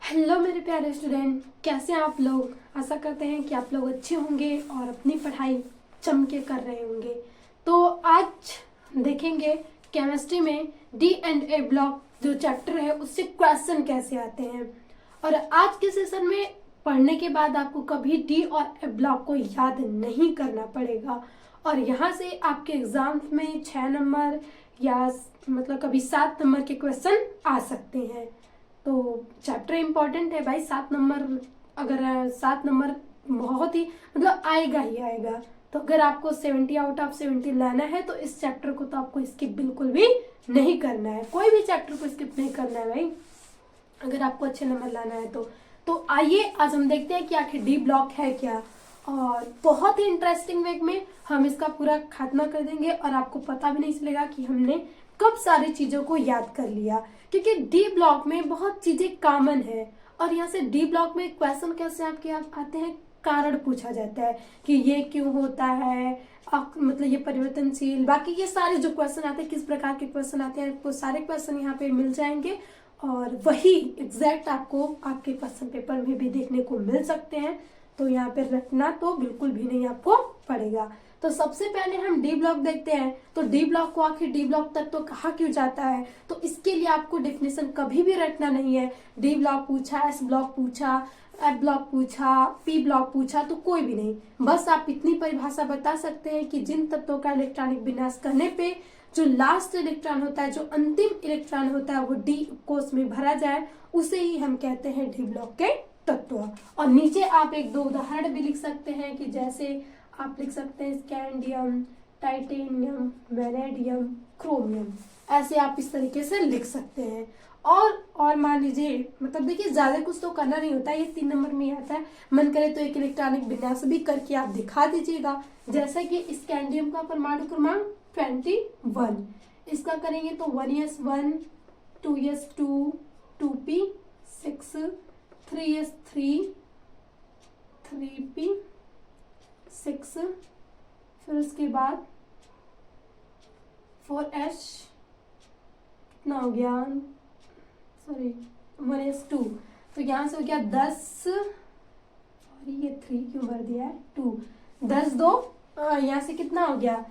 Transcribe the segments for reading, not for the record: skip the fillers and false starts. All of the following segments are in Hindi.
हेलो मेरे प्यारे स्टूडेंट, कैसे हैं आप लोग। आशा करते हैं कि आप लोग अच्छे होंगे और अपनी पढ़ाई जम के कर रहे होंगे। तो आज देखेंगे केमिस्ट्री में डी एंड ए ब्लॉक जो चैप्टर है उससे क्वेश्चन कैसे आते हैं। और आज के सेशन में पढ़ने के बाद आपको कभी डी और ए ब्लॉक को याद नहीं करना पड़ेगा और यहाँ से आपके एग्जाम में 6 नंबर या मतलब कभी 7 नंबर के क्वेश्चन आ सकते हैं। तो चैप्टर इम्पोर्टेंट है भाई। 7 नंबर, अगर 7 नंबर बहुत ही मतलब आएगा ही आएगा। तो अगर आपको 70 आउट ऑफ 70 लाना है तो इस चैप्टर को तो आपको स्किप बिल्कुल भी नहीं करना है। कोई भी चैप्टर को स्किप नहीं करना है भाई, अगर आपको अच्छे नंबर लाना है तो आइए आज हम देखते हैं कि आखिर डी ब्लॉक है क्या। और बहुत ही इंटरेस्टिंग वे में हम इसका पूरा खात्मा कर देंगे और आपको पता भी नहीं चलेगा कि हमने कब सारी चीजों को याद कर लिया, क्योंकि डी ब्लॉक में बहुत चीजें कॉमन है। और यहाँ से डी ब्लॉक में क्वेश्चन कैसे आपके आते हैं, कारण पूछा जाता है कि ये क्यों होता है, मतलब ये परिवर्तनशील, बाकी ये सारे जो क्वेश्चन आते हैं किस प्रकार के क्वेश्चन आते हैं, वो सारे क्वेश्चन यहाँ पे मिल जाएंगे और वही एग्जैक्ट आपको आपके क्वेश्चन पेपर में भी देखने को मिल सकते हैं। तो यहाँ पे रटना तो बिल्कुल भी नहीं आपको पड़ेगा। तो सबसे पहले हम डी ब्लॉक देखते हैं। तो डी ब्लॉक को आखिर डी ब्लॉक तक तो कहा क्यों जाता है, तो इसके लिए आपको डेफिनेशन कभी भी रटना नहीं है। डी ब्लॉक पूछा, एस ब्लॉक पूछा, एफ ब्लॉक पूछा, पी ब्लॉक पूछा, तो कोई भी नहीं, बस आप इतनी परिभाषा बता सकते हैं कि जिन तत्वों का इलेक्ट्रॉनिक विन्यास करने पे जो लास्ट इलेक्ट्रॉन होता है, जो अंतिम इलेक्ट्रॉन होता है, वो डी कोष में भरा जाए, उसे ही हम कहते हैं डी ब्लॉक के तत्व। और नीचे आप एक दो उदाहरण भी लिख सकते हैं कि जैसे आप लिख सकते हैं स्कैंडियम, टाइटेनियम, वेनेडियम, क्रोमियम, ऐसे आप इस तरीके से लिख सकते हैं। और मान लीजिए, मतलब देखिए ज्यादा कुछ तो करना नहीं होता है, ये 3 नंबर में आता है। मन करे तो एक इलेक्ट्रॉनिक विन्यास भी करके आप दिखा दीजिएगा। जैसे कि स्कैंडियम का परमाणु क्रमांक 21, इसका करेंगे तो 1s1, 2s2, 2p, 6, 3s3, 3p, 6, फिर उसके बाद 4h, कितना हो गया, सॉरी 1s2, तो यहाँ से हो गया 10, सॉरी ये 3 क्यों भर दिया है, 2, 10 2, यहाँ से कितना हो गया,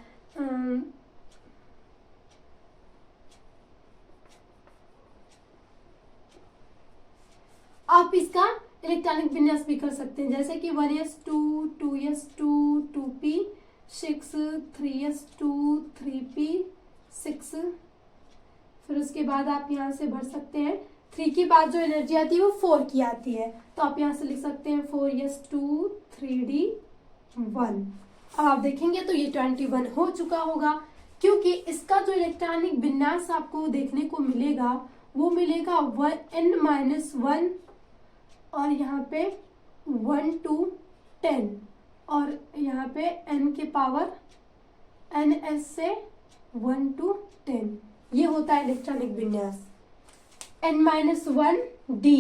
आप इसका इलेक्ट्रॉनिक विन्यास भी कर सकते हैं, जैसे कि 1s2, 2s2, 2p, 6, 3s2, 3p, 6, फिर उसके बाद आप यहाँ से भर सकते हैं 3 के बाद जो एनर्जी आती है वो 4 की आती है, तो आप यहाँ से लिख सकते हैं 4s2, 3d1। अब आप देखेंगे तो ये 21 हो चुका होगा, क्योंकि इसका जो इलेक्ट्रॉनिक विन्यास आपको देखने को मिलेगा वो मिलेगा n-1 और यहाँ पे 1 to 10 और यहाँ पे n के पावर ns से 1 to 10, ये होता है इलेक्ट्रॉनिक विन्यास। n-1 d,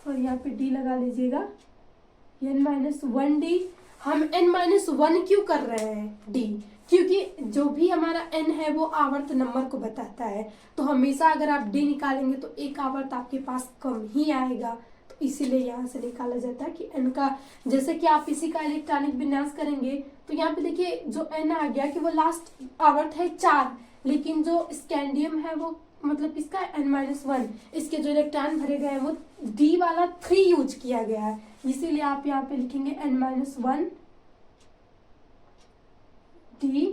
और यहाँ पे d लगा लीजिएगा, n-1 d। हम n-1 क्यों कर रहे हैं d, क्योंकि जो भी हमारा n है वो आवर्त नंबर को बताता है, तो हमेशा अगर आप d निकालेंगे तो एक आवर्त आपके पास कम ही आएगा, तो इसीलिए यहाँ से निकाला जाता है कि n का, जैसे कि आप इसी का इलेक्ट्रॉनिक विन्यास करेंगे तो यहाँ पे देखिए जो n आ गया कि वो लास्ट आवर्त है 4, लेकिन जो स्कैंडियम है वो मतलब इसका n-1, इसके जो इलेक्ट्रॉन भरे गए हैं वो d वाला 3 यूज किया गया है, इसीलिए आप यहाँ पे लिखेंगे n-1 d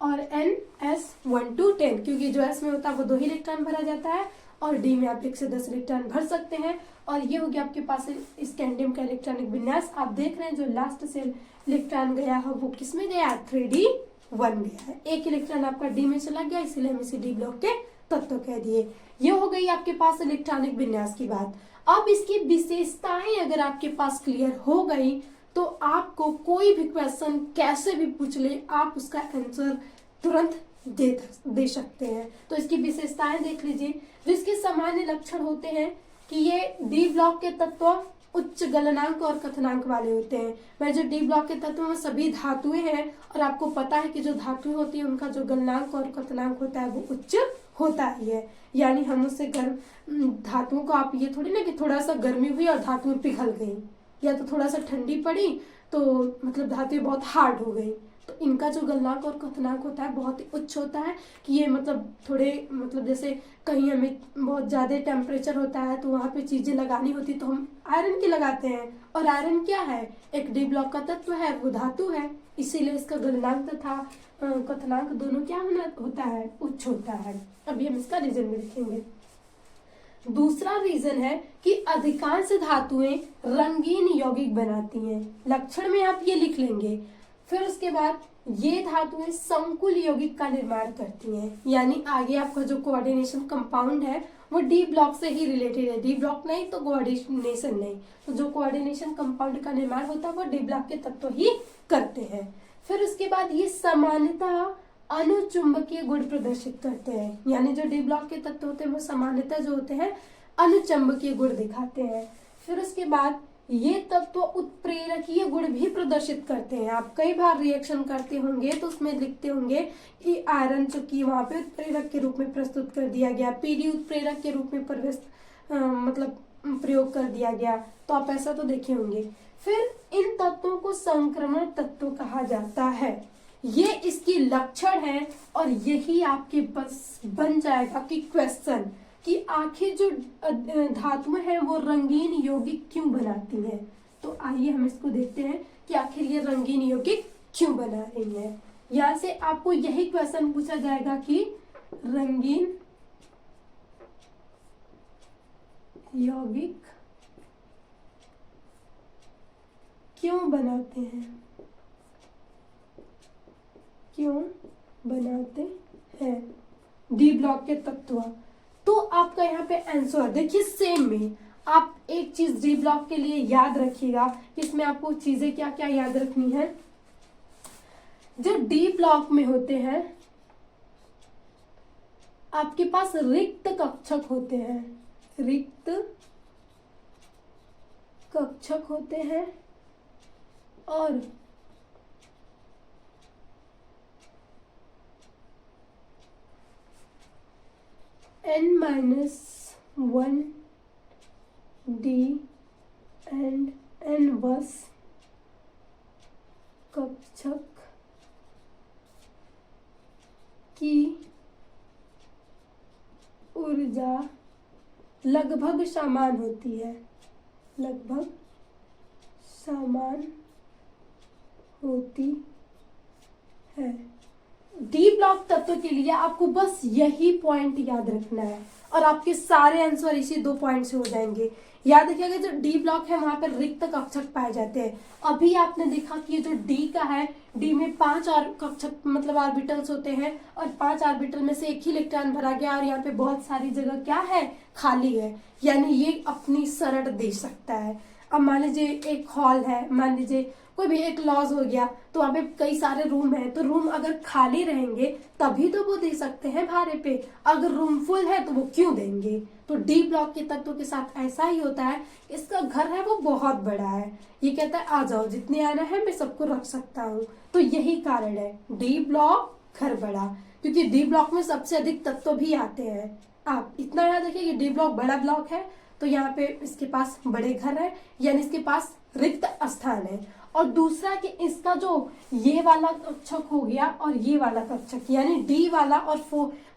और ns1 to 10, क्योंकि जो s में होता है वो 2 ही इलेक्ट्रॉन भरा जाता है और d में आप 1 से 10 इलेक्ट्रॉन भर सकते हैं। और ये हो गया आपके पास स्कैंडियम का इलेक्ट्रॉनिक विन्यास। आप देख रहे हैं जो लास्ट से इलेक्ट्रॉन गया है वो किस में गया, 3d1 गया है, एक इलेक्ट्रॉन आपका d में चला गया, इसीलिए हम इसे डी ब्लॉक के तत्व कह दिए। ये हो गई आपके पास इलेक्ट्रॉनिक विन्यास की बात। अब इसकी विशेषताएं अगर आपके पास क्लियर हो गई तो आपको कोई भी क्वेश्चन कैसे भी पूछ ले आप उसका आंसर तुरंत दे सकते हैं। तो इसकी विशेषताएं देख लीजिए। जो इसके सामान्य लक्षण होते हैं कि ये डी ब्लॉक के तत्व उच्च गलनांक और कथनांक वाले होते हैं। मैं जो डी ब्लॉक के तत्व में सभी धातुएं हैं और आपको पता है कि जो धातुएं होती है उनका जो गलनांक और कथनांक होता है वो उच्च होता ही है। यानी हम उससे गर्म धातुओं को, आप ये थोड़ी ना कि थोड़ा सा गर्मी हुई और धातुएं पिघल गई, या तो थोड़ा सा ठंडी पड़ी तो मतलब धातुएं बहुत हार्ड हो गई। तो इनका जो गलनांक और क्वथनांक होता है बहुत ही उच्च होता है कि ये मतलब थोड़े मतलब जैसे कहीं हमें बहुत ज़्यादा टेम्परेचर होता है तो वहाँ पे चीज़ें लगानी होती तो हम आयरन की लगाते हैं, और आयरन क्या है, एक डी ब्लॉक का तत्व है, वो धातु है, इसीलिए इसका गलनांक तथा क्वथनांक दोनों क्या होता है, उच्च होता है। अभी हम इसका रीजन भी लिखेंगे। दूसरा रीजन है कि अधिकांश धातुएं रंगीन यौगिक बनाती हैं, लक्षण में आप ये लिख लेंगे। फिर उसके बाद ये धातुएं संकुल यौगिक का निर्माण करती हैं, यानी आगे आपका जो कोऑर्डिनेशन कंपाउंड है वो डी ब्लॉक से ही रिलेटेड है, डी ब्लॉक नहीं तो कोऑर्डिनेशन नहीं, तो जो कोऑर्डिनेशन कंपाउंड का निर्माण होता है वो डी ब्लॉक के तत्व ही करते हैं। फिर उसके बाद ये सामान्यतः अनुचुंबकीय गुण प्रदर्शित करते हैं, यानी जो डी ब्लॉक के तत्व होते हैं वो सामान्यतः जो होते हैं अनुचुंबकीय गुण दिखाते हैं। फिर उसके बाद ये तत्व उत्प्रेरकीय गुण भी प्रदर्शित करते हैं। आप कई बार रिएक्शन करते होंगे तो उसमें लिखते होंगे कि आयरन चूंकि वहां पे उत्प्रेरक के रूप में प्रस्तुत कर दिया गया, पीडी उत्प्रेरक के रूप में मतलब प्रयोग कर दिया गया, तो आप ऐसा तो देखे होंगे। फिर इन तत्वों को संक्रमण तत्व कहा जाता है, ये इसकी लक्षण है, और यही आपके बस बन जाएगा कि क्वेश्चन कि आखिर जो धातुएं हैं वो रंगीन यौगिक क्यों बनाती हैं। तो आइए हम इसको देखते हैं कि आखिर ये रंगीन यौगिक क्यों बना रही हैं। यहाँ से आपको यही क्वेश्चन पूछा जाएगा कि रंगीन यौगिक क्यों बनाते हैं, क्यों बनाते हैं डी ब्लॉक के तत्व। तो आपका यहाँ पे आंसर देखिए सेम में आप एक चीज डी ब्लॉक के लिए याद रखिएगा, इसमें आपको चीजें क्या क्या याद रखनी है। जो डी ब्लॉक में होते हैं आपके पास रिक्त कक्षक होते हैं, रिक्त कक्षक होते हैं, और n-1 d and n-1 कक्षक की ऊर्जा लगभग समान होती है, लगभग समान होती है। डी ब्लॉक तत्व के लिए आपको बस यही पॉइंट याद रखना है और आपके सारे आंसर इसी 2 पॉइंट से हो जाएंगे। याद रखिएगा जो डी ब्लॉक है वहां पर रिक्त कक्षक पाए जाते हैं। अभी आपने देखा कि ये जो डी का है, डी में 5 और कक्षक मतलब ऑर्बिटल्स होते हैं और 5 ऑर्बिटल में से एक ही इलेक्ट्रॉन भरा गया और यहाँ पे बहुत सारी जगह क्या है, खाली है, यानी ये अपनी शरण दे सकता है। अब मान लीजिए एक हॉल है, मान लीजिए कोई भी एक लॉज हो गया तो वहां पे कई सारे रूम है, तो रूम अगर खाली रहेंगे तभी तो वो दे सकते हैं भारे पे, अगर रूम फुल है तो वो क्यों देंगे। तो डी ब्लॉक के तत्वों के साथ ऐसा ही होता है। इसका घर है वो बहुत बड़ा है, ये कहता है आ जाओ जितने आना है मैं सबको रख सकता हूँ, तो यही कारण है डी ब्लॉक घर बड़ा, क्योंकि डी ब्लॉक में सबसे अधिक तत्व भी आते हैं। आप इतना याद रखिए कि डी ब्लॉक बड़ा ब्लॉक है तो यहाँ पे इसके पास बड़े घर है, यानी इसके पास रिक्त स्थान है। और दूसरा कि इसका जो ये वाला कक्षक हो गया और ये वाला कक्षक, यानी डी वाला और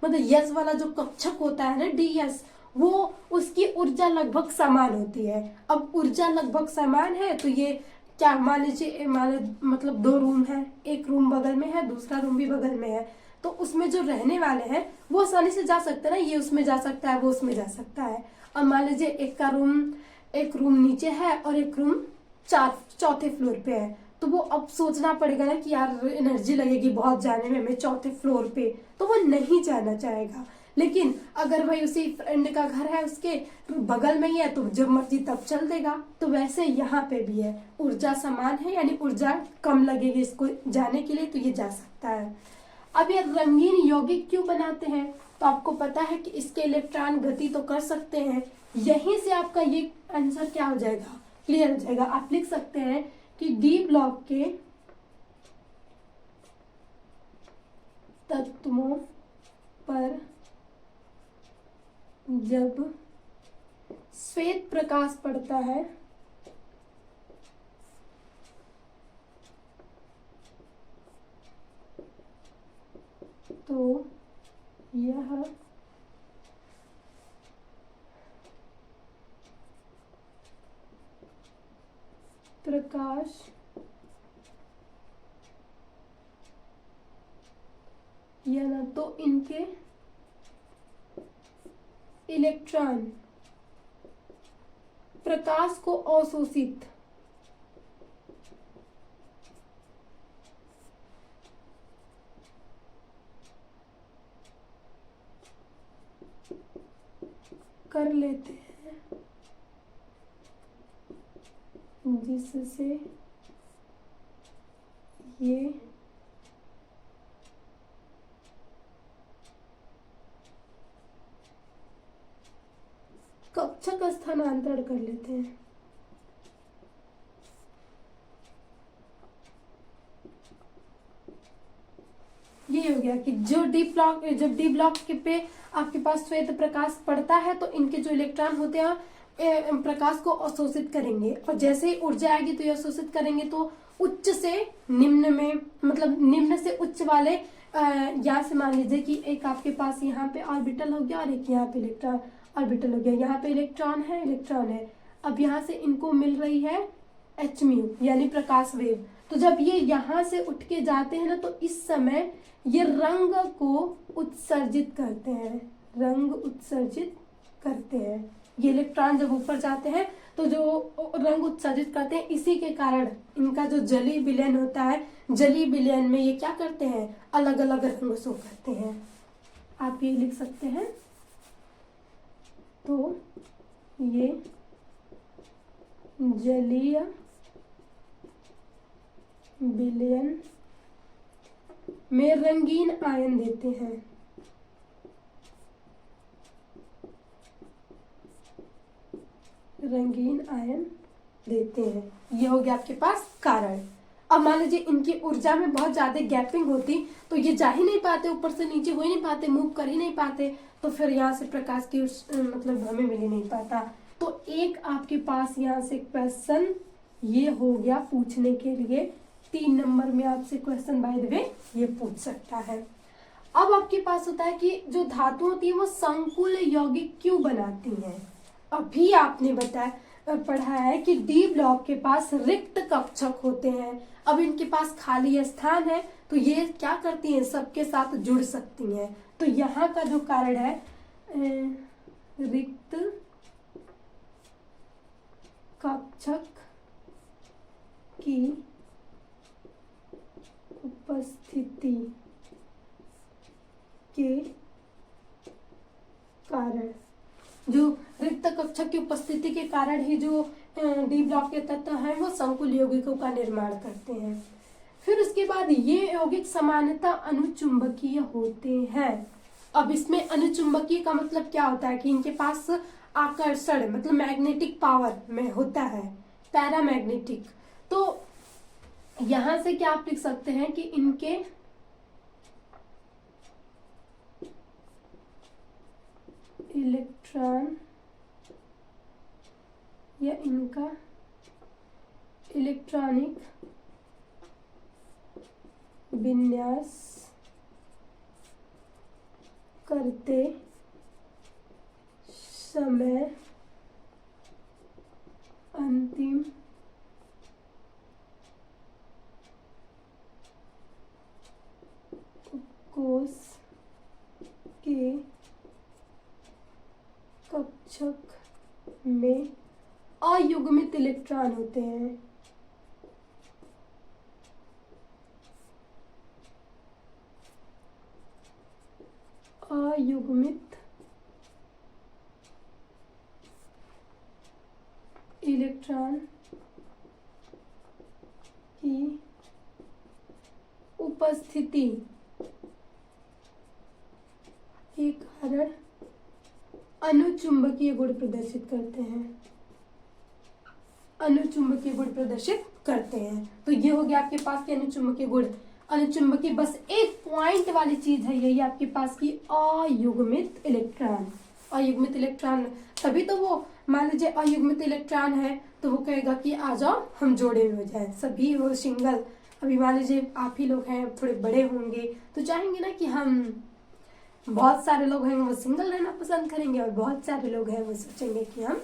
मतलब यस वाला जो कक्षक होता है ना डी यस, वो उसकी ऊर्जा लगभग समान होती है। अब ऊर्जा लगभग समान है तो ये क्या, मान लीजिए मतलब 2 रूम है, एक रूम बगल में है दूसरा रूम भी बगल में है, तो उसमें जो रहने वाले हैं वो आसानी से जा सकते हैं ना, ये उसमें जा सकता है वो उसमें जा सकता है। और मान लीजिए एक रूम नीचे है और एक रूम चौथे फ्लोर पे है, तो वो अब सोचना पड़ेगा ना कि यार एनर्जी लगेगी बहुत जाने में, मैं चौथे फ्लोर पे, तो वो नहीं जाना चाहेगा। लेकिन अगर भाई उसी फ्रेंड का घर है उसके बगल में ही है तो जब मर्जी तब चल देगा। तो वैसे यहाँ पे भी है, ऊर्जा समान है यानी ऊर्जा कम लगेगी इसको जाने के लिए, तो ये जा सकता है। अब ये रंगीन यौगिक क्यों बनाते हैं, तो आपको पता है कि इसके इलेक्ट्रॉन गति तो कर सकते हैं। यहीं से आपका ये आंसर क्या हो जाएगा, क्लियर हो जाएगा। आप लिख सकते हैं कि डी ब्लॉक के तत्वों पर जब श्वेत प्रकाश पड़ता है तो यह प्रकाश या ना तो इनके इलेक्ट्रॉन प्रकाश को अवशोषित कर लेते हैं, जिससे ये कक्षक स्थानांतरण कर लेते हैं। ये हो गया कि जो डी ब्लॉक के पे आपके पास श्वेत प्रकाश पड़ता है तो इनके जो इलेक्ट्रॉन होते हैं प्रकाश को अवशोषित करेंगे, और जैसे ही ऊर्जा आएगी तो ये अवशोषित करेंगे तो उच्च से निम्न में, मतलब निम्न से उच्च वाले यहाँ से मान लीजिए कि एक आपके पास यहाँ पे ऑर्बिटल हो गया और एक यहाँ पे इलेक्ट्रॉन ऑर्बिटल हो गया, यहाँ पे इलेक्ट्रॉन है। अब यहाँ से इनको मिल रही है एच म्यू यानी प्रकाश वेव। तो जब ये यहाँ से उठ के जाते हैं ना तो इस समय ये रंग को उत्सर्जित करते हैं, ये इलेक्ट्रॉन जब ऊपर जाते हैं तो जो रंग उत्सर्जित करते हैं, इसी के कारण इनका जो जलीय विलयन होता है, जलीय विलयन में ये क्या करते हैं, अलग अलग रंग शो करते हैं। आप ये लिख सकते हैं। तो ये जलीय विलयन में रंगीन आयन देते हैं। ये हो गया आपके पास कारण। अब मान लीजिए इनकी ऊर्जा में बहुत ज्यादा गैपिंग होती तो ये जा ही नहीं पाते, ऊपर से नीचे हो ही नहीं पाते, मूव कर ही नहीं पाते, तो फिर यहाँ से प्रकाश की मतलब हमें मिल ही नहीं पाता। तो एक आपके पास यहाँ से क्वेश्चन ये हो गया पूछने के लिए, 3 नंबर में आपसे क्वेश्चन बाय द वे ये पूछ सकता है। अब आपके पास होता है कि जो धातु होती है वो संकुल यौगिक क्यों बनाती हैं। अभी आपने पढ़ा है कि डी ब्लॉक के पास रिक्त कक्षक होते हैं। अब इनके पास खाली स्थान है तो ये क्या करती हैं, सबके साथ जुड़ सकती हैं। तो यहाँ का जो कारण है रिक्त कक्षक की उपस्थिति के कारण, जो रिक्त कक्षक की उपस्थिति के कारण ही जो डी ब्लॉक के तत्व हैं वो संकुल यौगिकों का निर्माण करते हैं। फिर उसके बाद ये यौगिक सामान्यतः अनुचुंबकीय होते हैं। अब इसमें अनुचुंबकीय का मतलब क्या होता है कि इनके पास आकर्षण मतलब मैग्नेटिक पावर में होता है, पैरामैग्नेटिक। तो यहां से क्या आप लिख सकते हैं कि इनके इलेक्ट्रॉन या इनका इलेक्ट्रॉनिक विन्यास करते समय अंतिम कोश के कक्षक में अयुग्मित इलेक्ट्रॉन होते हैं। अयुग्मित इलेक्ट्रॉन की उपस्थिति के कारण अनुचुंबकीय गुण प्रदर्शित करते हैं। तो ये हो गया आपके पास के अनुचुंबकीय गुण। अनुचुंबकीय बस एक पॉइंट वाली चीज है यही आपके पास की अयुग्मित इलेक्ट्रॉन। अयुग्मित इलेक्ट्रॉन, तभी तो वो मान लीजिए अयुग्मित इलेक्ट्रॉन है तो वो कहेगा कि आ जाओ हम जोड़े में हो जाए, सभी हो सिंगल। अभी मान लीजिए आप ही लोग हैं, थोड़े बड़े होंगे तो चाहेंगे ना कि हम, बहुत सारे लोग हैं वो सिंगल रहना पसंद करेंगे और बहुत सारे लोग हैं वो सोचेंगे कि हम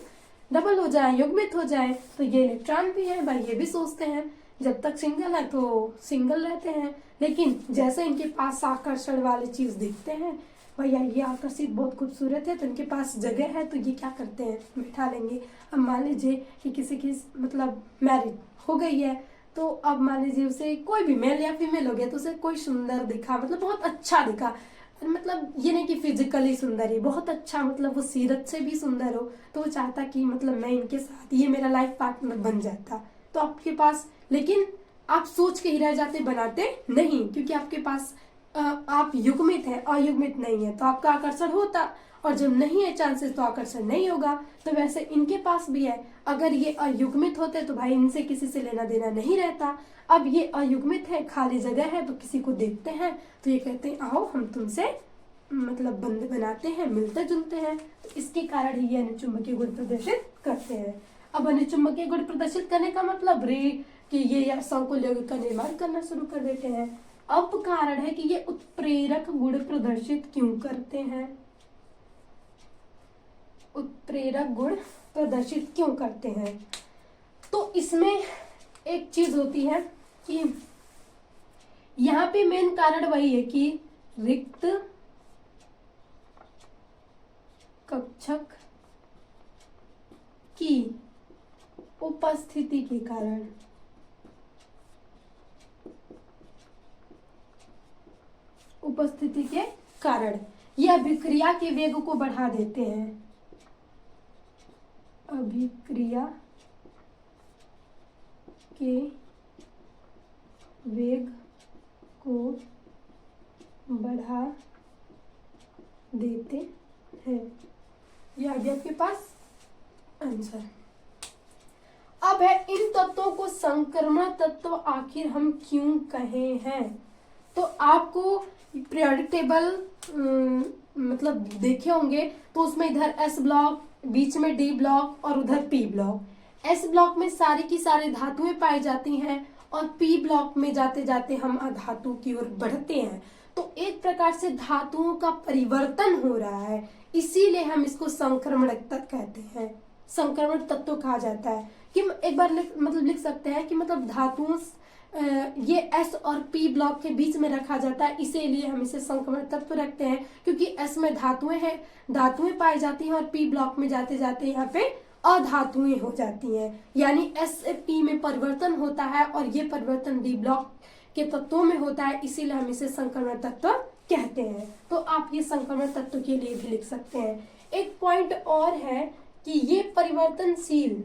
डबल हो जाए, युग्मित हो जाए। तो ये इलेक्ट्रॉन भी है भाई, ये भी सोचते हैं जब तक सिंगल है तो सिंगल रहते हैं, लेकिन जैसे इनके पास आकर्षण वाली चीज दिखते हैं, भैया ये आकर्षित बहुत खूबसूरत है तो इनके पास जगह है तो ये क्या करते हैं, बिठा लेंगे। अब मान लीजिए कि किसी की मतलब मैरिज हो गई है, तो अब मान लीजिए उसे कोई भी मेल या फीमेल हो गया तो उसे कोई सुंदर दिखा, मतलब बहुत अच्छा दिखा, मतलब ये नहीं कि फिजिकली सुंदर ही, बहुत अच्छा, मतलब वो सीरत से भी सुंदर हो, तो वो चाहता कि मतलब मैं इनके साथ, ये मेरा लाइफ पार्टनर बन जाता। तो आपके पास, लेकिन आप सोच के ही रह जाते, बनाते नहीं, क्योंकि आपके पास आप युग्मित है, अयुग्मित नहीं है, तो आपका आकर्षण होता, और जब नहीं है चांसेस तो आकर्षण नहीं होगा। तो वैसे इनके पास भी है, अगर ये अयुग्मित होते तो भाई इनसे किसी से लेना देना नहीं रहता। अब ये अयुग्मित है, खाली जगह है, तो किसी को देखते हैं तो ये कहते हैं आओ हम तुमसे मतलब बंद बनाते हैं, मिलते जुलते हैं, तो इसके कारण ही ये अनुचुंबकीय गुण प्रदर्शित करते हैं। अब अनुचुंबकीय गुण प्रदर्शित करने का मतलब रे कि ये संकुल यौगिक का निर्माण करना शुरू कर देते हैं। अब कारण है कि ये उत्प्रेरक गुण प्रदर्शित क्यों करते हैं, उत्प्रेरक गुण प्रदर्शित क्यों करते हैं। तो इसमें एक चीज होती है कि यहाँ पे मेन कारण वही है कि रिक्त कक्षक की उपस्थिति के कारण, उपस्थिति के कारण यह अभिक्रिया के वेग को बढ़ा देते हैं, अभिक्रिया के वेग को बढ़ा देते हैं। यह आ गया आपके पास आंसर। अब है इन तत्वों को संक्रमण तत्व आखिर हम क्यों कहे हैं। तो आपको पीरियोडिक टेबल मतलब देखे होंगे, तो उसमें इधर एस ब्लॉक, बीच में डी ब्लॉक और उधर पी ब्लॉक। एस ब्लॉक में सारी की सारी धातुएं पाई जाती हैं और पी ब्लॉक में जाते जाते हम अधातु की ओर बढ़ते हैं। तो एक प्रकार से धातुओं का परिवर्तन हो रहा है, इसीलिए हम इसको संक्रमण तत्व कहते हैं, संक्रमण तत्व कहा जाता है। कि एक बार मतलब लिख सकते हैं कि मतलब धातुओं ये एस और पी ब्लॉक के बीच में रखा जाता है, इसीलिए हम इसे संक्रमण तत्व रखते हैं, क्योंकि एस में धातुएं हैं, धातुएं पाई जाती हैं, और पी ब्लॉक में जाते जाते यहाँ पे अधातुएं हो जाती हैं, यानी एस से पी में परिवर्तन होता है और ये परिवर्तन डी ब्लॉक के तत्वों में होता है, इसीलिए हम इसे संक्रमण तत्व कहते हैं। तो आप ये संक्रमण तत्व के लिए भी लिख सकते हैं। एक पॉइंट और है कि ये परिवर्तनशील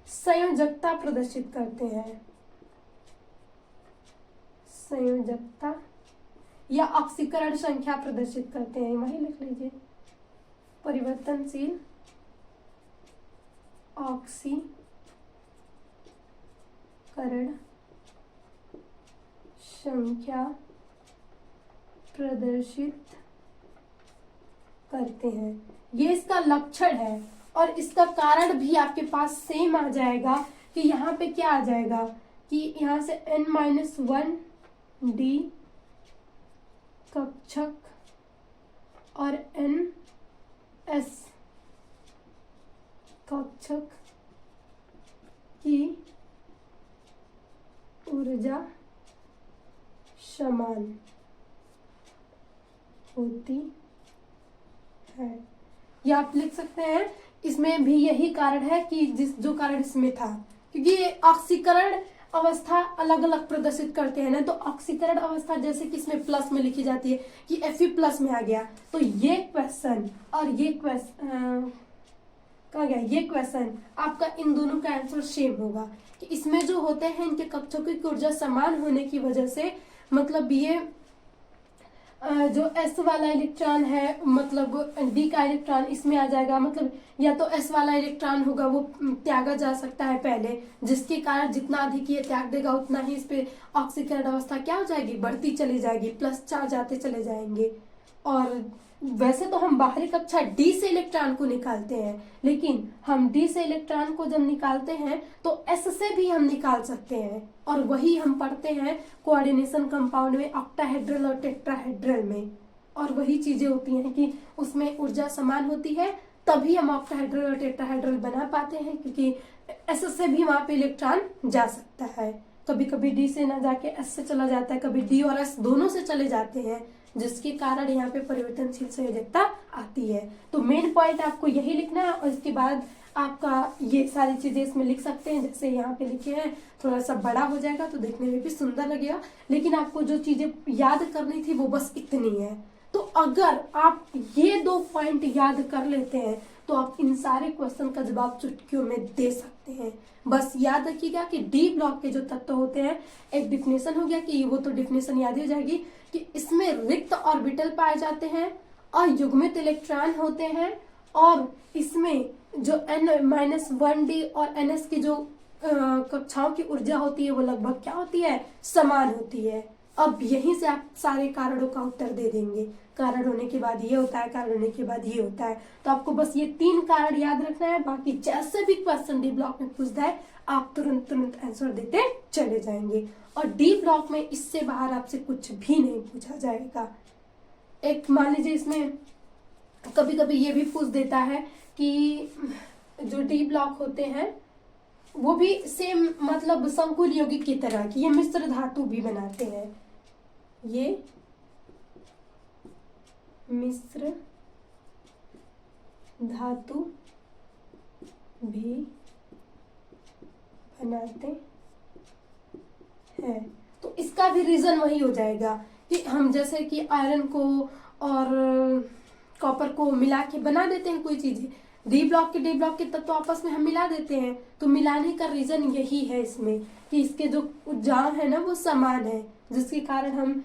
संयोजकता प्रदर्शित करते हैं, संयोजकता या ऑक्सीकरण संख्या प्रदर्शित करते हैं, वही लिख लीजिए, परिवर्तनशील ऑक्सीकरण संख्या प्रदर्शित करते हैं। ये इसका लक्षण है, और इसका कारण भी आपके पास सेम आ जाएगा कि यहाँ पे क्या आ जाएगा कि यहाँ से n-1 डी कक्षक और n-s कक्षक की ऊर्जा समान होती है। या आप लिख सकते हैं इसमें भी यही कारण है कि जो कारण इसमें था, क्योंकि ये ऑक्सीकरण अवस्था अलग अलग प्रदर्शित करते हैं ना, तो ऑक्सीकरण अवस्था जैसे कि इसमें प्लस में लिखी जाती है कि Fe प्लस में आ गया, तो ये क्वेश्चन और ये क्वेश्चन कहाँ गया, ये क्वेश्चन आपका इन दोनों का आंसर सेम होगा कि इसमें जो होते हैं इनके कक्षकों की ऊर्जा समान होने की वजह से मतलब ये जो एस वाला इलेक्ट्रॉन है मतलब डी का इलेक्ट्रॉन इसमें आ जाएगा, मतलब या तो एस वाला इलेक्ट्रॉन होगा वो त्यागा जा सकता है पहले, जिसके कारण जितना अधिक ये त्याग देगा उतना ही इस पे ऑक्सीकरण अवस्था क्या हो जाएगी, बढ़ती चली जाएगी, प्लस चार्ज आते चले जाएंगे। और वैसे तो हम बाहरी कक्षा डी से इलेक्ट्रॉन को निकालते हैं, लेकिन हम डी से इलेक्ट्रॉन को जब निकालते हैं तो एस से भी हम निकाल सकते हैं, और वही हम पढ़ते हैं कोऑर्डिनेशन कंपाउंड में ऑक्टाहेड्रल और टेट्राहेड्रल में। और वही चीजें होती हैं कि उसमें ऊर्जा समान होती है, तभी हम ऑक्टाहेड्रल और टेट्राहेड्रल बना पाते हैं, क्योंकि एस से भी वहां पे इलेक्ट्रॉन जा सकता है। कभी कभी डी से ना जाके एस से चला जाता है, कभी डी और एस दोनों से चले जाते हैं, जिसके कारण यहाँ पे परिवर्तनशील संयोजकता आती है। तो मेन पॉइंट आपको यही लिखना है, और इसके बाद आपका ये सारी चीजें इसमें लिख सकते हैं, जैसे यहाँ पे लिखे हैं, थोड़ा सा बड़ा हो जाएगा तो देखने में भी सुंदर लगेगा, लेकिन आपको जो चीजें याद करनी थी वो बस इतनी है। तो अगर आप ये 2 पॉइंट याद कर लेते हैं तो आप इन सारे क्वेश्चन का जवाब चुटकियों में दे सकते हैं। बस याद रखिएगा कि डी ब्लॉक के जो तत्व होते हैं, एक डिफिनेशन हो गया कि वो तो डिफिनेशन याद ही हो जाएगी कि इसमें रिक्त ऑर्बिटल पाए जाते हैं, अयुग्मित इलेक्ट्रॉन होते हैं, और इसमें जो n-1d और ns की जो कक्षाओं की ऊर्जा होती है वो लगभग क्या होती है, समान होती है। अब यहीं से आप सारे कारणों का उत्तर दे देंगे, कारण होने के बाद ये होता है, कारण होने के बाद ये होता है। तो आपको बस ये 3 कारण याद रखना है, बाकी जैसे भी क्वेश्चन डी ब्लॉक में पूछता है आप तुरंत तुरंत आंसर देते चले जाएंगे। और डी ब्लॉक में इससे बाहर आपसे कुछ भी नहीं पूछा जाएगा। एक मान लीजिए इसमें कभी कभी ये भी पूछ देता है कि जो डी ब्लॉक होते हैं वो भी सेम मतलब संकुल यौगिक की तरह की ये मिश्र धातु भी बनाते हैं, ये मिश्र धातु भी बनाते हैं। तो इसका भी रीजन वही हो जाएगा कि हम जैसे कि आयरन को और कॉपर को मिला के बना देते हैं कोई चीजें, डी ब्लॉक के तत्व आपस में हम मिला देते हैं, तो मिलाने का रीजन यही है इसमें कि इसके जो ऊर्जाएं है ना वो समान है, जिसके कारण हम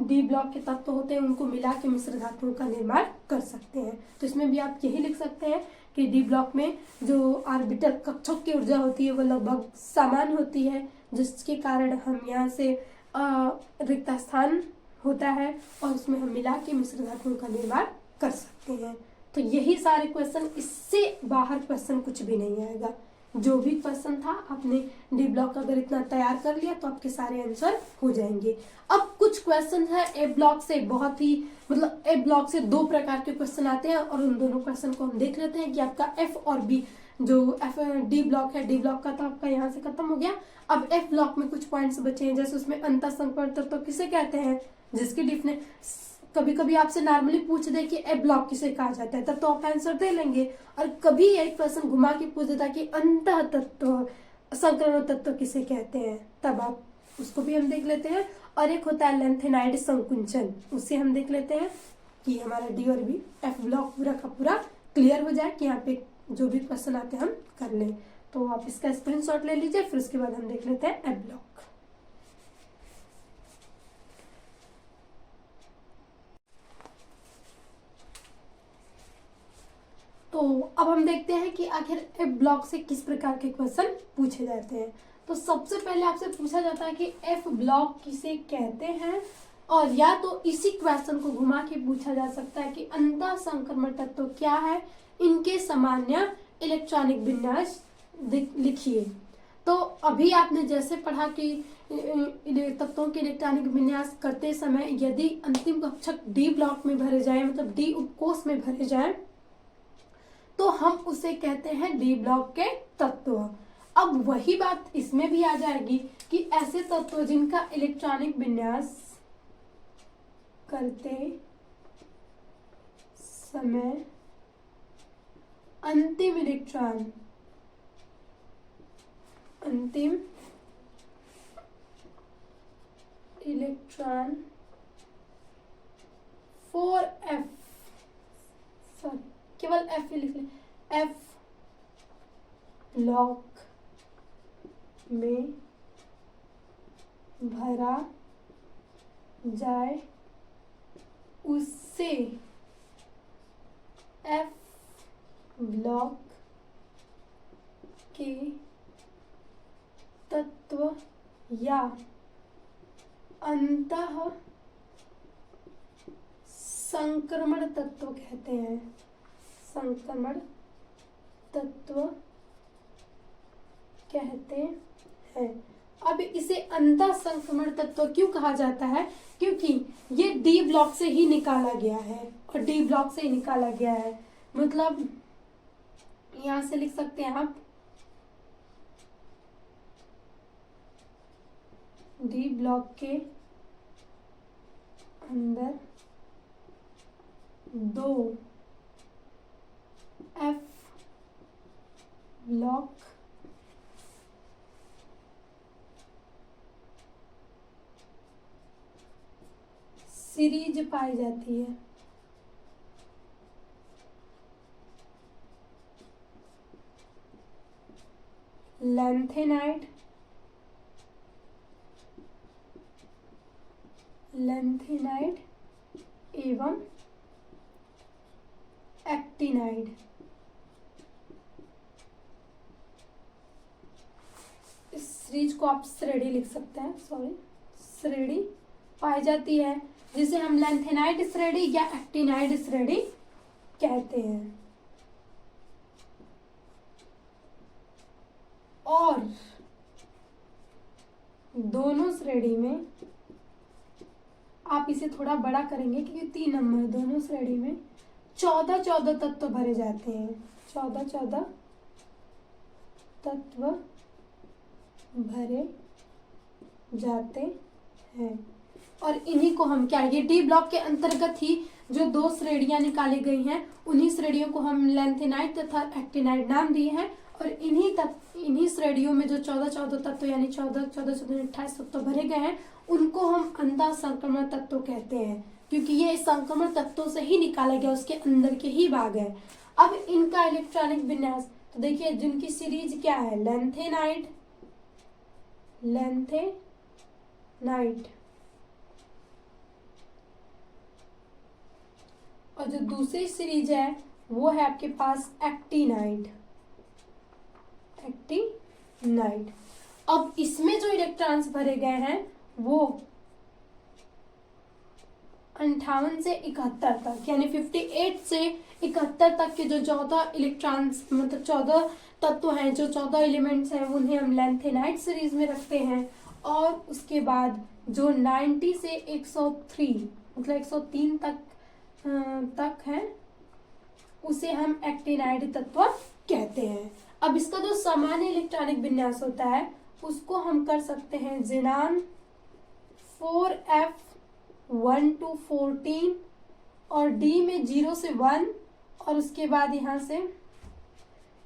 डी ब्लॉक के तत्व होते हैं उनको मिला के मिश्र धातुओं का निर्माण कर सकते हैं। तो इसमें भी आप यही लिख सकते हैं कि डी ब्लॉक में जो ऑर्बिटल कक्षों की ऊर्जा होती है वो लगभग समान होती है, जिसके कारण हम यहाँ से रिक्त स्थान होता है और उसमें हम मिला के मिश्र धातुओं का निर्माण कर सकते हैं। तो यही सारे क्वेश्चन, इससे बाहर क्वेश्चन कुछ भी नहीं आएगा। जो भी क्वेश्चन था आपने डी ब्लॉक अगर इतना तैयार कर लिया तो आपके सारे आंसर हो जाएंगे। अब कुछ क्वेश्चन है ए ब्लॉक से, बहुत ही मतलब ए ब्लॉक से 2 प्रकार के क्वेश्चन आते हैं, और उन दोनों क्वेश्चन को हम देख लेते हैं कि आपका एफ और बी जो एफ डी ब्लॉक है, डी ब्लॉक का तो आपका यहाँ से खत्म हो गया। अब एफ ब्लॉक में कुछ पॉइंट्स बचे हैं, जैसे उसमें अंतःसंकरण तत्व किसे कहते हैं, जिसकी डिफिनेशन कभी कभी आपसे नॉर्मली पूछ दे कि ए ब्लॉक किसे कहा जाता है, तब तो आप आंसर दे लेंगे। और कभी एक क्वेश्चन घुमा के पूछ देता कि अंतः तत्व संक्रमण तत्व किसे कहते हैं, तब आप उसको भी हम देख लेते हैं। और एक होता है लेंथेनाइड संकुंचन, उससे हम देख लेते हैं कि हमारा डी और बी एफ ब्लॉक पूरा का पूरा क्लियर हो जाए कि यहाँ पे जो भी क्वेश्चन आते हैं हम कर लें। तो आप इसका स्क्रीनशॉट ले लीजिए, फिर उसके बाद हम देख लेते हैं एफ ब्लॉक। तो अब हम देखते हैं कि आखिर एफ ब्लॉक से किस प्रकार के क्वेश्चन पूछे जाते हैं। तो सबसे पहले आपसे पूछा जाता है कि एफ ब्लॉक किसे कहते हैं, और या तो इसी क्वेश्चन को घुमा के पूछा जा सकता है कि अंतः संक्रमण तत्व क्या है, इनके सामान्य इलेक्ट्रॉनिक विन्यास लिखिए। तो अभी आपने जैसे पढ़ा कि तत्वों के इलेक्ट्रॉनिक विन्यास करते समय यदि अंतिम कक्षक डी ब्लॉक में भरे जाए, मतलब डी उपकोष में भरे जाए, तो हम उसे कहते हैं डी ब्लॉक के तत्व। अब वही बात इसमें भी आ जाएगी कि ऐसे तत्व जिनका इलेक्ट्रॉनिक विन्यास करते समय अंतिम इलेक्ट्रॉन 4f, सॉरी केवल एफ लिख लें, एफ ब्लॉक में भरा जाए उसे F ब्लॉक के तत्व या अंतः संक्रमण तत्व कहते हैं। संक्रमण तत्व कहते हैं। अब इसे अंतः संक्रमण तत्व क्यों कहा जाता है? क्योंकि ये डी ब्लॉक से ही निकाला गया है, और डी ब्लॉक से ही निकाला गया है मतलब यहां से लिख सकते हैं आप डी ब्लॉक के अंदर 2 F ब्लॉक सीरीज पाई जाती है। लैंथेनाइड, एवं एक्टिनाइड। इस सीरीज को आप श्रेणी लिख सकते हैं, श्रेणी पाई जाती है, जिसे हम लैंथेनाइड श्रेणी या एक्टिनाइड श्रेणी कहते हैं। और दोनों श्रेणी में आप इसे थोड़ा बड़ा करेंगे क्योंकि 3 नंबर, दोनों श्रेणी में 14 तत्व भरे जाते हैं। 14 तत्व भरे जाते हैं, और इन्हीं को हम क्या, ये डी ब्लॉक के अंतर्गत ही जो 2 श्रेणियां निकाली गई हैं, उन्हीं श्रेणियों को हम लैंथेनाइड तथा एक्टिनाइड नाम दिए हैं। और इन्हीं श्रेणियों में जो 14 तत्व यानी 28 तत्व भरे गए हैं, उनको हम अंतः संक्रमण तत्व कहते हैं, क्योंकि ये संक्रमण तत्वों से ही निकाला गया, उसके अंदर के ही भाग है। अब इनका इलेक्ट्रॉनिक विन्यास तो देखिए, जिनकी सीरीज क्या है, लैंथेनाइड, और जो दूसरी सीरीज है वो है आपके पास एक्टिनाइड। अब इसमें जो इलेक्ट्रॉन्स भरे गए हैं वो 58 से 71 तक, यानी 58 से 71 तक के जो 14 इलेक्ट्रॉन्स मतलब 14 तत्व हैं, जो 14 एलिमेंट्स हैं, उन्हें हम लैंथेनाइड सीरीज में रखते हैं। और उसके बाद जो 90 से 103 मतलब 103 तक है, उसे हम एक्टिनाइड तत्व कहते हैं। अब इसका जो सामान्य इलेक्ट्रॉनिक विन्यास होता है उसको हम कर सकते हैं ज़ेनान 4F1 to 14, और D में 0 से 1, और उसके बाद यहाँ से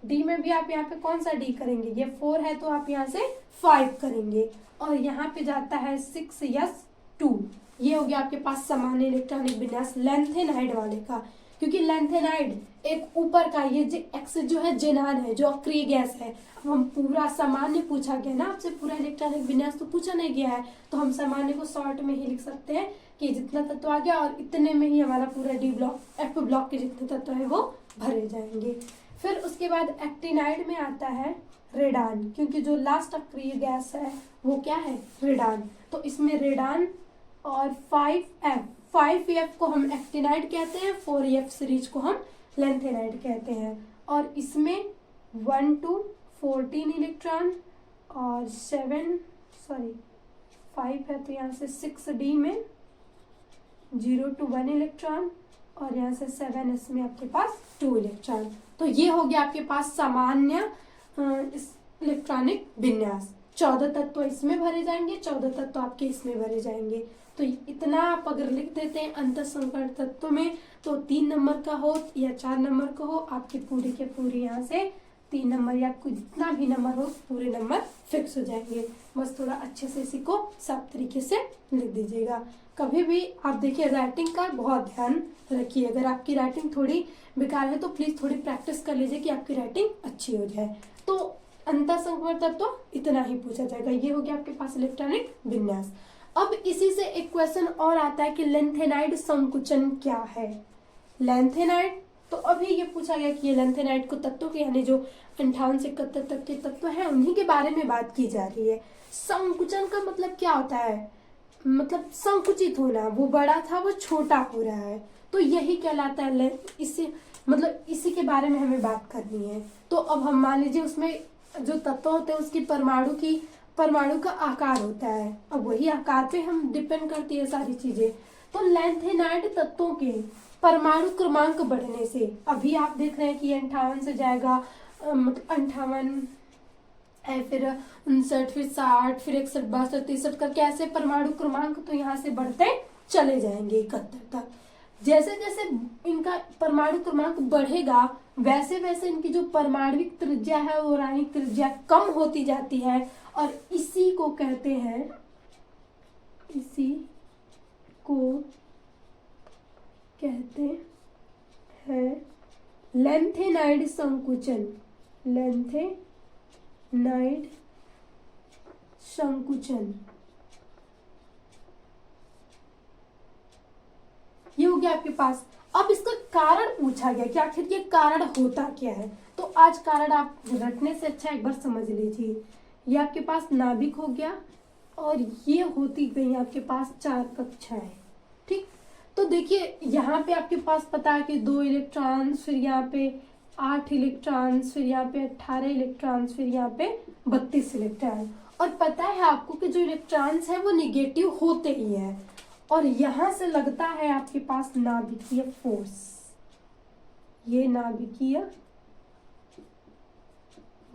D में भी आप यहाँ पे कौन सा D करेंगे, ये 4 है तो आप यहाँ से 5 करेंगे, और यहाँ पे जाता है 6S2। ये हो गया आपके पास सामान्य इलेक्ट्रॉनिक विन्यास लैंथेनाइड वाले का। क्योंकि लैंथेनाइड एक ऊपर का, ये एक्स जो है ज़ेनान है, जो अक्रिय गैस है। अब हम पूरा सामान्य पूछा गया ना आपसे, पूरा इलेक्ट्रॉनिक विन्यास तो पूछा नहीं गया है, तो हम सामान्य को शॉर्ट में ही लिख सकते हैं कि जितना तत्व आ गया और इतने में ही हमारा पूरा डी ब्लॉक, एफ ब्लॉक के जितने तत्व है वो भरे जाएंगे। फिर उसके बाद एक्टिनाइड में आता है रेडान, क्योंकि जो लास्ट अक्रिय गैस है वो क्या है, रेडान। तो इसमें रेडान और 5F को हम एक्टिनाइड कहते हैं, 4F सीरीज को हम लैंथेनाइड कहते हैं। और इसमें 1 to 14 इलेक्ट्रॉन और 5 है तो यहाँ से 6D में 0 to 1 इलेक्ट्रॉन, और यहाँ से 7S में आपके पास 2 इलेक्ट्रॉन। तो ये हो गया आपके पास सामान्य इलेक्ट्रॉनिक विन्यास। 14 तत्व इसमें भरे जाएंगे, 14 तत्व आपके इसमें भरे जाएंगे। तो इतना आप अगर लिख देते हैं अंतः संकरण तत्व में, तो 3 नंबर का हो या 4 नंबर का हो, आपके पूरे के पूरे यहाँ से 3 नंबर या कोई जितना भी नंबर हो, पूरे नंबर फिक्स हो जाएंगे। बस थोड़ा अच्छे से इसी को साफ तरीके से लिख दीजिएगा। कभी भी आप देखिए राइटिंग का बहुत ध्यान रखिए, अगर आपकी राइटिंग थोड़ी बेकार है तो प्लीज़ थोड़ी प्रैक्टिस कर लीजिए कि आपकी राइटिंग अच्छी हो जाए। तो अंतः संक्रमण तत्व इतना ही पूछा जाएगा। ये हो गया आपके पास इलेक्ट्रॉनिक विन्यास। अब इसी से एक क्वेश्चन और आता है कि लेंथेनाइड संकुचन क्या है। लेंथेनाइड, तो अभी ये पूछा गया कि ये लेंथेनाइड को तत्वों के यानी जो 58 से 71 तक के तत्व हैं उन्हीं के बारे में बात की जा रही है। संकुचन का मतलब क्या होता है, मतलब संकुचित होना, वो बड़ा था वो छोटा हो रहा है, तो यही कहलाता है। इससे मतलब इसी के बारे में हमें बात करनी है। तो अब हम मान लीजिए उसमें जो तत्व होते हैं उसकी परमाणु का आकार होता है, अब वही आकार पे हम डिपेंड करती है सारी चीजें। तो लेंथेनाइड तत्वों के परमाणु क्रमांक बढ़ने से, अभी आप देख रहे हैं कि 58 से जाएगा मतलब 58 है, फिर 59, फिर 60, फिर 61, 62, 63 करके ऐसे परमाणु क्रमांक तो यहाँ से बढ़ते चले जाएंगे 71 तक। जैसे जैसे इनका परमाणु क्रमांक बढ़ेगा वैसे वैसे इनकी जो परमाणविक त्रिज्या है वो रासायनिक त्रिज्या कम होती जाती है, और इसी को कहते हैं लेंथेनाइड संकुचन। लेंथेनाइड संकुचन ये हो गया आपके पास। अब इसका कारण पूछा गया कि आखिर ये कारण होता क्या है, तो आज कारण आप रटने से अच्छा एक बार समझ लीजिए। ये आपके पास नाभिक हो गया और ये होती गई आपके पास 4 कक्षाएं, ठीक। तो देखिए यहाँ पे आपके पास पता है कि 2 इलेक्ट्रॉन्स, फिर यहाँ पे 8 इलेक्ट्रॉन्स, फिर यहाँ पे 18 इलेक्ट्रॉन्स, फिर यहाँ पे 32 इलेक्ट्रॉन। और पता है आपको कि जो इलेक्ट्रॉन्स है वो निगेटिव होते ही है, और यहां से लगता है आपके पास नाभिकीय फोर्स, ये नाभिकीय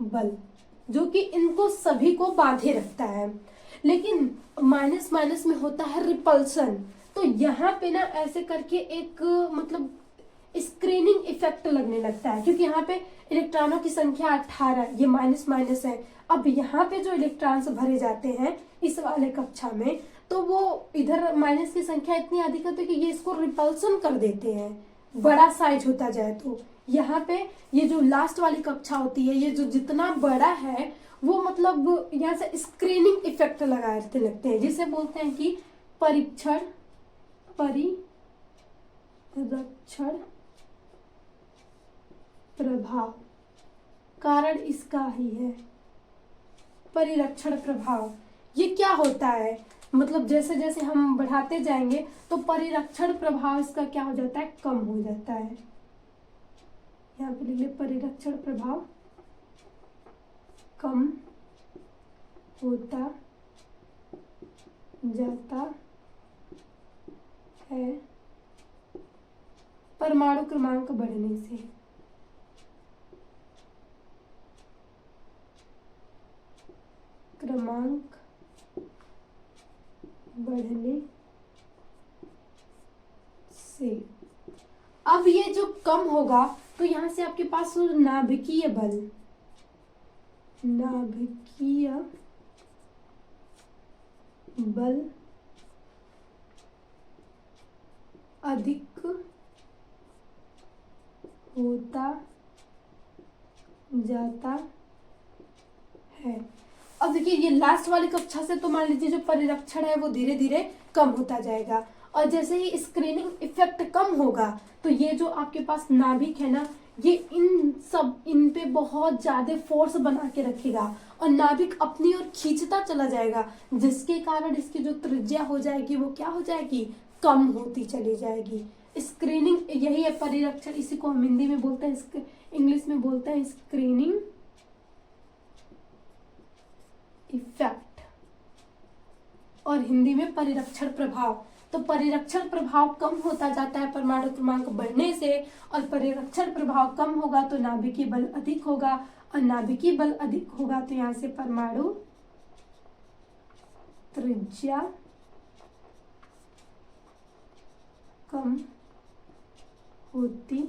बल जो कि इनको सभी को बांधे रखता है। लेकिन माइनस माइनस में होता है रिपल्सन, तो यहाँ पे ना ऐसे करके एक मतलब स्क्रीनिंग इफेक्ट लगने लगता है, क्योंकि यहाँ पे इलेक्ट्रॉनों की संख्या 18, ये माइनस माइनस है। अब यहाँ पे जो इलेक्ट्रॉन्स भरे जाते हैं इस वाले कक्षा में, तो वो इधर माइनस की संख्या इतनी अधिक होती है कि ये इसको रिपल्सन कर देते हैं, बड़ा साइज होता जाए। तो यहाँ पे ये जो लास्ट वाली कक्षा होती है, ये जो जितना बड़ा है वो मतलब यहाँ से स्क्रीनिंग इफेक्ट लगाते लगते हैं, जिसे बोलते हैं कि परिरक्षण प्रभाव। कारण इसका ही है परिरक्षण प्रभाव। ये क्या होता है, मतलब जैसे जैसे हम बढ़ाते जाएंगे तो परिरक्षण प्रभाव इसका क्या हो जाता है, कम हो जाता है। यहाँ पे लिख ले परिरक्षण प्रभाव कम होता जाता है परमाणु क्रमांक बढ़ने से। क्रमांक बढ़ने से अब ये जो कम होगा तो यहां से आपके पास नाभिकीय बल अधिक होता जाता है। अब देखिए ये लास्ट वाली कक्षा से तो मान लीजिए जो परिरक्षण है वो धीरे धीरे कम होता जाएगा, और जैसे ही स्क्रीनिंग इफेक्ट कम होगा तो ये जो आपके पास नाभिक है ना, ये इन पे बहुत ज्यादा फोर्स बना के रखेगा और नाभिक अपनी ओर खींचता चला जाएगा, जिसके कारण इसकी जो त्रिज्या हो जाएगी वो क्या हो जाएगी, कम होती चली जाएगी। स्क्रीनिंग यही है परिरक्षण, इसी को हम हिंदी में बोलते हैं, इंग्लिश में बोलते हैं स्क्रीनिंग इफेक्ट, और हिंदी में परिरक्षण प्रभाव। तो परिरक्षण प्रभाव कम होता जाता है परमाणु क्रमांक बढ़ने से, और परिरक्षण प्रभाव कम होगा तो नाभिकीय बल अधिक होगा, और नाभिकीय बल अधिक होगा तो यहाँ से परमाणु त्रिज्या कम होती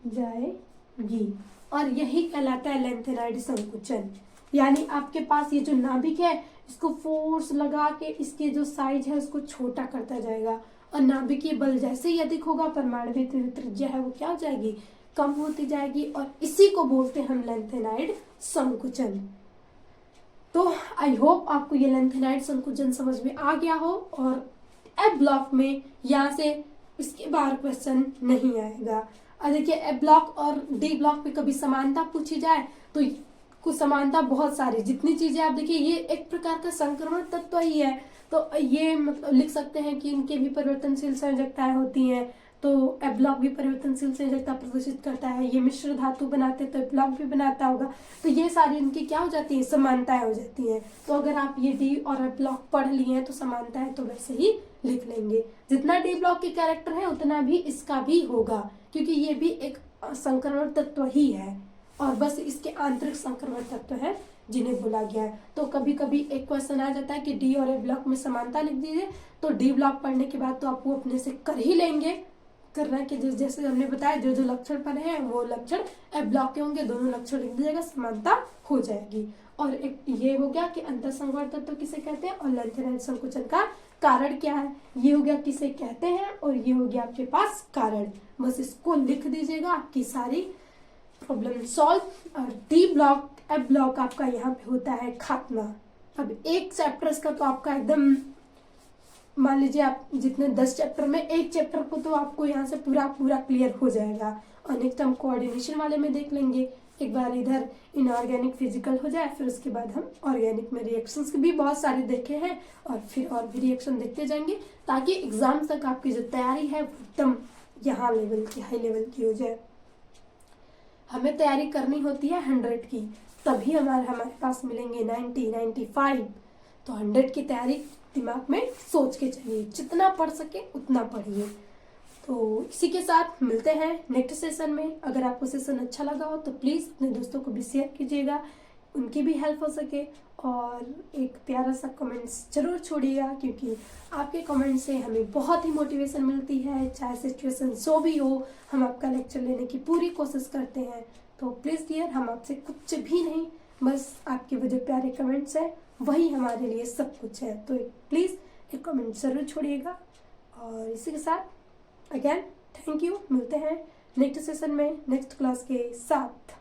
जाएगी, और यही कहलाता है लेंथेनाइड संकुचन। यानी आपके पास ये जो नाभिक है इसको फोर्स लगा के इसके जो साइज है उसको छोटा करता जाएगा, और नाभिकीय बल जैसे ही अधिक होगा परमाणु त्रिज्या है वो क्या हो जाएगी, कम होती जाएगी, और इसी को बोलते हैं हम लेंथेनाइड संकुचन। तो आई होप आपको ये लेंथेनाइड संकुचन समझ में आ गया हो और एफ ब्लॉक में यहाँ से इसके बाहर क्वेश्चन नहीं आएगा। और देखिए एफ ब्लॉक और डी ब्लॉक पे कभी समानता पूछी जाए तो कुछ समानता बहुत सारी, जितनी चीजें आप देखिए ये एक प्रकार का संक्रमण तत्व ही है, तो ये मतलब लिख सकते हैं कि इनके भी परिवर्तनशील संयोजकताएं होती हैं। तो एफ ब्लॉक भी परिवर्तनशील संयोजकता प्रदर्शित करता है, ये मिश्र धातु बनाते तो एफ ब्लॉक भी बनाता होगा, तो ये सारी इनकी क्या हो जाती है, समानताएं हो जाती हैं। तो अगर आप ये डी और एफ ब्लॉक पढ़ लिए हैं तो समानताएं तो वैसे ही लिख लेंगे। जितना डी ब्लॉक के कैरेक्टर है उतना भी इसका भी होगा, क्योंकि ये भी एक संक्रमण तत्व ही है और बस इसके आंतरिक संक्रमण तत्व है जिन्हें बोला गया है। तो कभी कभी एक क्वेश्चन आ जाता है कि डी और एफ ब्लॉक में समानता लिख दीजिए, तो डी ब्लॉक पढ़ने के बाद तो आप वो अपने से कर ही लेंगे, करना कि जैसे हमने बताया जो जो लक्षण पढ़े हैं वो लक्षण एफ ब्लॉक के होंगे, दोनों लक्षण लिख दीजिएगा, समानता हो जाएगी। और एक ये हो गया कि अंतर संघर्ष तत्व किसे कहते हैं और लेंथेनाइड संकुचन का कारण क्या है, ये हो गया किसे कहते हैं और ये हो गया आपके पास कारण। बस इसको लिख दीजिएगा, आपकी सारी प्रॉब्लम सॉल्व। और डी ब्लॉक एफ ब्लॉक आपका यहाँ पे होता है खात्मा। अब एक चैप्टर का तो आपका एकदम मान लीजिए आप जितने 10 चैप्टर में एक चैप्टर को तो आपको यहाँ से पूरा क्लियर हो जाएगा। और नेक्स्ट हम कोऑर्डिनेशन वाले में देख लेंगे, एक बार इधर इनऑर्गेनिक फिजिकल हो जाए, फिर उसके बाद हम ऑर्गेनिक में रिएक्शंस भी बहुत सारे देखे हैं और फिर और भी रिएक्शन देखते जाएंगे, ताकि एग्जाम तक आपकी जो तैयारी है वो एकदम यहाँ लेवल की, हाई लेवल की हो जाए। हमें तैयारी करनी होती है 100 की, तभी हमारे पास मिलेंगे 90, 95। तो 100 की तैयारी दिमाग में सोच के चलिए, जितना पढ़ सके उतना पढ़िए। तो इसी के साथ मिलते हैं नेक्स्ट सेशन में। अगर आपको सेशन अच्छा लगा हो तो प्लीज़ अपने दोस्तों को भी शेयर कीजिएगा, उनकी भी हेल्प हो सके। और एक प्यारा सा कमेंट्स जरूर छोड़िएगा, क्योंकि आपके कमेंट से हमें बहुत ही मोटिवेशन मिलती है। चाहे सिचुएशन जो भी हो, हम आपका लेक्चर लेने की पूरी कोशिश करते हैं। तो प्लीज़ डियर, हम आपसे कुछ भी नहीं, बस आपके वो जो प्यारे कमेंट्स हैं वही हमारे लिए सब कुछ है। तो प्लीज़ एक कमेंट ज़रूर छोड़िएगा। और इसी के साथ अगेन थैंक यू, मिलते हैं नेक्स्ट सेशन में नेक्स्ट क्लास के साथ।